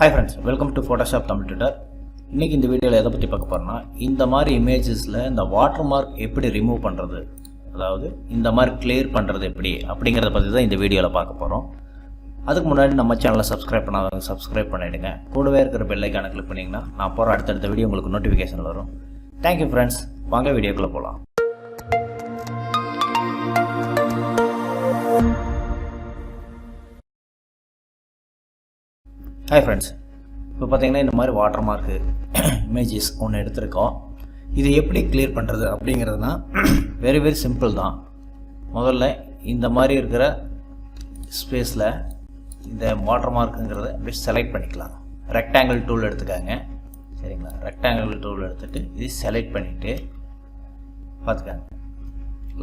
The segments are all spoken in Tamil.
Hi friends, welcome to Photoshop Tamil Tutor. இன்னைக்கு இந்த வீடியோல எதை பத்தி பார்க்க போறோம்னா இந்த மாதிரி இமேजेसல இந்த வாட்டர்மார்க் எப்படி ரிமூவ் பண்றது அதாவது இந்த மாதிரி கிளியர் பண்றது எப்படி அப்படிங்கறத பத்தி தான் இந்த வீடியோல பார்க்க போறோம். அதுக்கு முன்னாடி நம்ம சேனலை சப்ஸ்கிரைப் பண்ணாதவங்க சப்ஸ்கிரைப் பண்ணிடுங்க. கூடவே இருக்கிற பெல் ஐகானை கிளிக் பண்ணீங்கன்னா நான் போற அடுத்த வீடியோ உங்களுக்கு நோட்டிஃபிகேஷன் வரும். Thank you friends. வாங்க வீடியோக்குள்ள போலாம். Hi friends. இப்போ பார்த்தீங்கன்னா இந்த மாதிரி வாட்டர்மார்க் இமேஜஸ் ஒன்று எடுத்திருக்கோம். இது எப்படி கிளியர் பண்ணுறது அப்படிங்கிறதுனா வெரி சிம்பிள் தான். முதல்ல இந்த மாதிரி இருக்கிற ஸ்பேஸில் இந்த வாட்டர்மார்க்குங்கிறத அப்படி செலக்ட் பண்ணிக்கலாம். ரெக்டாங்கிள் டூல் எடுத்துக்காங்க. சரிங்களா? ரெக்டாங்கிள் டூல் எடுத்துகிட்டு இது செலக்ட் பண்ணிவிட்டு பார்த்துக்காங்க.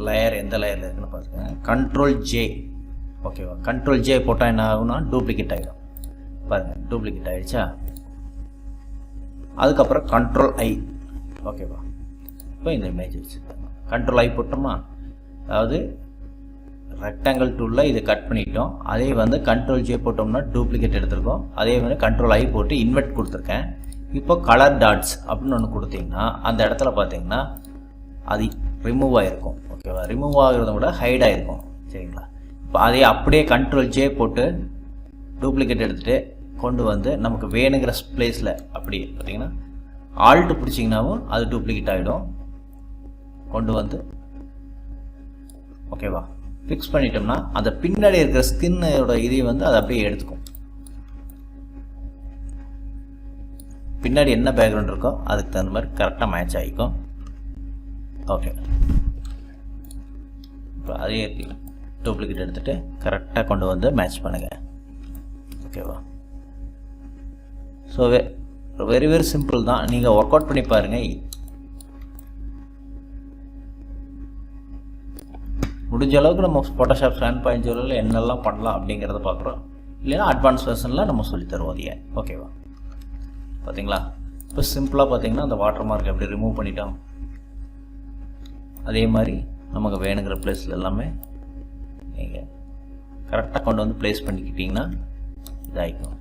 லேயர் எந்த லேயரில் இருக்குன்னு பார்த்துக்காங்க. Ctrl J. ஓகேவா? Ctrl J போட்டால் என்ன ஆகும்னா டூப்ளிகேட் ஆகிடும். பாருங்கள், டூப்ளிகேட் ஆகிடுச்சா? அதுக்கப்புறம் Ctrl I. ஓகேவா? இப்போ இந்த இமேஜ் வச்சுருக்காங்க. Ctrl I போட்டோமா, அதாவது ரெக்டாங்கிள் டூலில் இதை கட் பண்ணிட்டோம். அதே வந்து Ctrl J போட்டோம்னா டூப்ளிகேட் எடுத்துருக்கோம். அதே வந்து Ctrl I போட்டு இன்வெர்ட் கொடுத்துருக்கேன். இப்போ கலர் டாட்ஸ் அப்படின்னு ஒன்று கொடுத்தீங்கன்னா அந்த இடத்துல பார்த்தீங்கன்னா அது ரிமூவ் ஆகிருக்கும். ஓகேவா? ரிமூவ் ஆகிறத விட ஹைட் ஆகிருக்கும். சரிங்களா? இப்போ அதே அப்படியே Ctrl J போட்டு டூப்ளிகேட் எடுத்துகிட்டு கொண்டு வந்து நமக்கு வேணுங்கிற பிளேஸில் அப்படி பார்த்தீங்கன்னா ஆல்ட் பிடிச்சிங்கனாவும் அது டூப்ளிகேட் ஆகிடும். கொண்டு வந்து ஓகேவா ஃபிக்ஸ் பண்ணிட்டோம்னா அந்த பின்னாடி இருக்கிற ஸ்கின்னோட இதை வந்து அதை அப்படியே எடுத்துக்கும். பின்னாடி என்ன பேக்ரவுண்ட் இருக்கோ அதுக்கு தகுந்த மாதிரி கரெக்டாக மேட்ச் ஆகிக்கும். ஓகே, இப்போ அதே டூப்ளிகேட் எடுத்துகிட்டு கரெக்டாக கொண்டு வந்து மேட்ச் பண்ணுங்கள். ஓகேவா? ஸோ வெரி சிம்பிள் தான். நீங்கள் ஒர்க் அவுட் பண்ணி பாருங்கள். முடிஞ்ச அளவுக்கு நம்ம ஃபோட்டோஷாப் 7.0 என்னெல்லாம் பண்ணலாம் அப்படிங்கிறத பார்க்குறோம். இல்லைன்னா அட்வான்ஸ் வெர்ஷனில் நம்ம சொல்லி தருவோம். அதையே ஓகேவா? பார்த்தீங்களா? இப்போ சிம்பிளாக பார்த்தீங்கன்னா அந்த வாட்டர் மார்க் எப்படி ரிமூவ் பண்ணிட்டோம். அதே மாதிரி நமக்கு வேணுங்கிற பிளேஸில் எல்லாமே நீங்கள் கரெக்டாக கொண்டு வந்து ப்ளேஸ் பண்ணிக்கிட்டிங்கன்னா இதாகிக்கும்.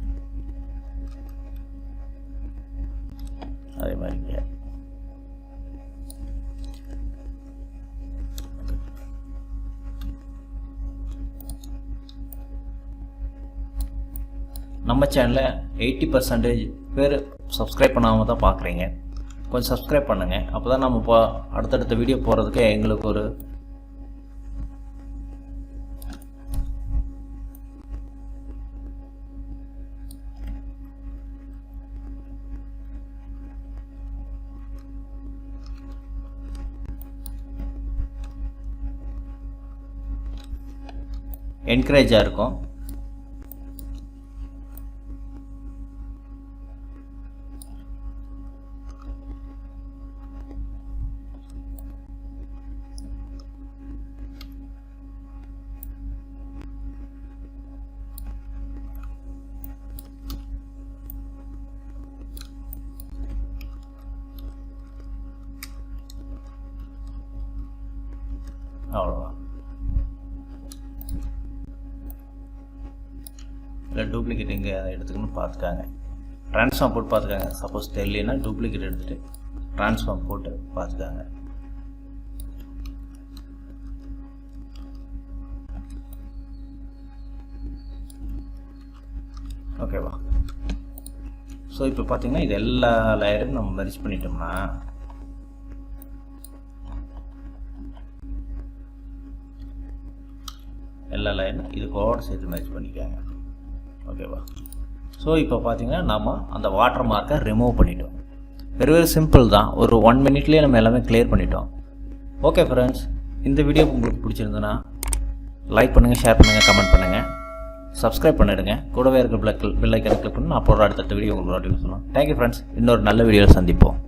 அதே மாதிரி நம்ம சேனலில் 80% பேர் சப்ஸ்கிரைப் பண்ணாமல் தான் பார்க்குறீங்க. கொஞ்சம் சப்ஸ்கிரைப் பண்ணுங்கள். அப்போ தான் நம்ம இப்போ அடுத்தடுத்த வீடியோ போகிறதுக்கு எங்களுக்கு ஒரு என்கரேஜாக இருக்கும். அவ்வளோதான். இல்லை டூப்ளிகேட் எங்கே எடுத்துக்கணும்னு பார்த்துக்காங்க. ட்ரான்ஸ்ஃபார்ம் போட்டு பார்த்துக்காங்க. சப்போஸ் தெரியலனா டூப்ளிகேட் எடுத்துகிட்டு ட்ரான்ஸ்ஃபார்ம் போட்டு பார்த்துக்காங்க. ஓகேவா? ஸோ இப்போ பார்த்தீங்கன்னா இது எல்லா லேயரும் நம்ம மெர்ஜ் பண்ணிட்டோம்னா எல்லா லைனும் இது கோட் சேர்த்து மேட்ச் பண்ணிக்காங்க. ஓகேவா? ஸோ இப்போ பார்த்தீங்கன்னா நம்ம அந்த வாட்டர் மார்க்கை ரிமூவ் பண்ணிட்டோம். வெரி சிம்பிள் தான். ஒரு 1 மினிட்லேயே நம்ம எல்லாமே கிளியர் பண்ணிட்டோம். ஓகே ஃப்ரெண்ட்ஸ், இந்த வீடியோ உங்களுக்கு பிடிச்சிருந்ததுன்னா லைக் பண்ணுங்கள், ஷேர் பண்ணுங்கள், கமெண்ட் பண்ணுங்கள், சப்ஸ்கிரைப் பண்ணிடுங்க. கூடவே இருக்க பெல் ஐக்கானை கிளிக் பண்ணி நான் போடுற அடுத்த வீடியோ உங்களுக்கு நோட்டிஃபிகேஷன். Thank you friends. இன்னொரு நல்ல வீடியோவில் சந்திப்போம்.